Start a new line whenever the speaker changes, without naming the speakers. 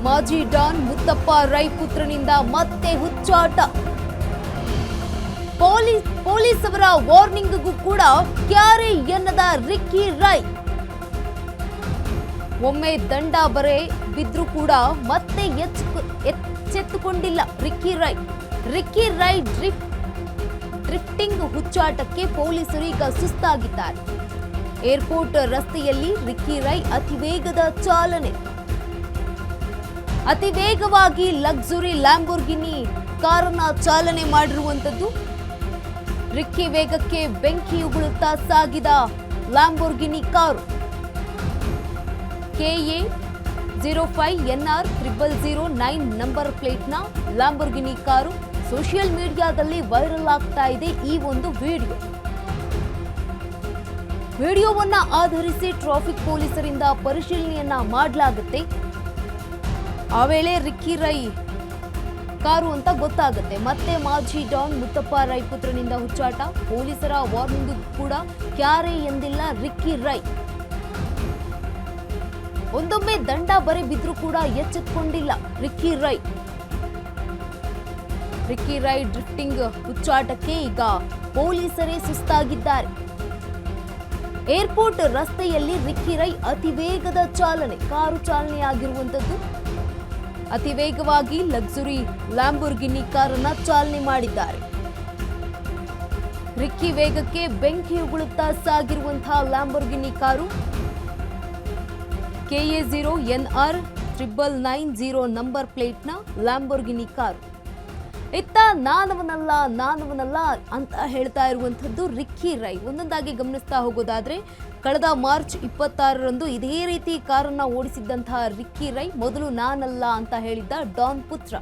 ಮಾಜಿ ಡಾನ್ ಮುತ್ತಪ್ಪ ರೈ ಪುತ್ರನಿಂದ ಮತ್ತೆ ಹುಚ್ಚಾಟ. ಪೊಲೀಸ್ ಅವರ ವಾರ್ನಿಂಗ್ಗೂ ಕೂಡ ಕ್ಯಾರೆ ಎನ್ನದ ರಿಕ್ಕಿ ರೈ. ಒಮ್ಮೆ ದಂಡ ಬರೆ ಬಿದ್ರೂ ಕೂಡ ಮತ್ತೆ ಎಚ್ಚೆತ್ತುಕೊಂಡಿಲ್ಲ ರಿಕ್ಕಿ ರೈ. ರಿಕ್ಕಿ ರೈ ಡ್ರಿಫ್ಟಿಂಗ್ ಹುಚ್ಚಾಟಕ್ಕೆ ಪೊಲೀಸರು ಈಗ ಸುಸ್ತಾಗಿದ್ದಾರೆ. ಏರ್ಪೋರ್ಟ್ ರಸ್ತೆಯಲ್ಲಿ ರಿಕ್ಕಿ ರೈ ಅತಿವೇಗದ ಚಾಲನೆ. ಅತಿ ವೇಗವಾಗಿ ಲಕ್ಸುರಿ ಲ್ಯಾಂಬೋರ್ಗಿನಿ ಕಾರನ್ನ ಚಾಲನೆ ಮಾಡಿರುವಂತದ್ದು. ರಿಕ್ಕಿ ವೇಗಕ್ಕೆ ಬೆಂಕಿ ಉಗುಳುತ್ತಾ ಸಾಗಿದ Lamborghini car. KA 05NR 0009 number ಪ್ಲೇಟ್ನ ಲ್ಯಾಂಬೋರ್ಗಿನಿ ಕಾರು. ಸೋಷಿಯಲ್ ಮೀಡಿಯಾದಲ್ಲಿ ವೈರಲ್ ಆಗ್ತಾ ಇದೆ ಈ ಒಂದು ವಿಡಿಯೋವನ್ನ ಆಧರಿಸಿ ಟ್ರಾಫಿಕ್ ಪೊಲೀಸರಿಂದ ಪರಿಶೀಲನೆಯನ್ನ ಮಾಡಲಾಗುತ್ತೆ. ಆ ವೇಳೆ ರಿಕ್ಕಿ ರೈ ಕಾರು ಅಂತ ಗೊತ್ತಾಗುತ್ತೆ. ಮತ್ತೆ ಮಾಜಿ ಡಾನ್ ಮುತ್ತಪ್ಪ ರೈ ಪುತ್ರನಿಂದ ಹುಚ್ಚಾಟ. ಪೊಲೀಸರ ವಾರ್ನಿಂಗ್ ಕೂಡ ಕ್ಯಾರೆ ಎಂದಿಲ್ಲ ರಿಕ್ಕಿ ರೈ. ಒಂದೊಮ್ಮೆ ದಂಡ ಬರೆ ಬಿದ್ರೂ ಕೂಡ ಎಚ್ಚೆತ್ತುಕೊಂಡಿಲ್ಲ ರಿಕ್ಕಿ ರೈ. ರಿಕ್ಕಿ ರೈ ಡ್ರಿಫ್ಟಿಂಗ್ ಹುಚ್ಚಾಟಕ್ಕೆ ಈಗ ಪೊಲೀಸರೇ ಸುಸ್ತಾಗಿದ್ದಾರೆ. ಏರ್ಪೋರ್ಟ್ ರಸ್ತೆಯಲ್ಲಿ ರಿಕ್ಕಿ ರೈ ಅತಿ ವೇಗದ ಚಾಲನೆ. ಕಾರು ಚಾಲನೆಯಾಗಿರುವಂತದ್ದು. ಅತಿ ವೇಗವಾಗಿ ಲಕ್ಸುರಿ ಲ್ಯಾಂಬೋರ್ಗಿನಿ ಕಾರನ್ನ ಚಾಲನೆ ಮಾಡಿದ್ದಾರೆ. ರಿಕ್ಕಿ ವೇಗಕ್ಕೆ ಬೆಂಕಿ ಉಗುಳುತ್ತಾ ಸಾಗಿರುವಂತಹ Lamborghini car. KA 0NR 0090 number ಪ್ಲೇಟ್ನ ಲ್ಯಾಂಬೋರ್ಗಿನಿ ಕಾರು. ಇತ್ತ ನಾನವನಲ್ಲ ಅಂತ ಹೇಳ್ತಾ ಇರುವಂತದ್ದು ರಿಕ್ಕಿ ರೈ. ಒಂದೊಂದಾಗಿ ಗಮನಿಸ್ತಾ ಹೋಗೋದಾದ್ರೆ ಕಳೆದ ಮಾರ್ಚ್ 26ರಂದು ಇದೇ ರೀತಿ ಕಾರನ್ನ ಓಡಿಸಿದ್ದಂತಹ ರಿಕ್ಕಿ ರೈ ಮೊದಲು ನಾನಲ್ಲ ಅಂತ ಹೇಳಿದ್ದ ಡಾನ್ ಪುತ್ರ.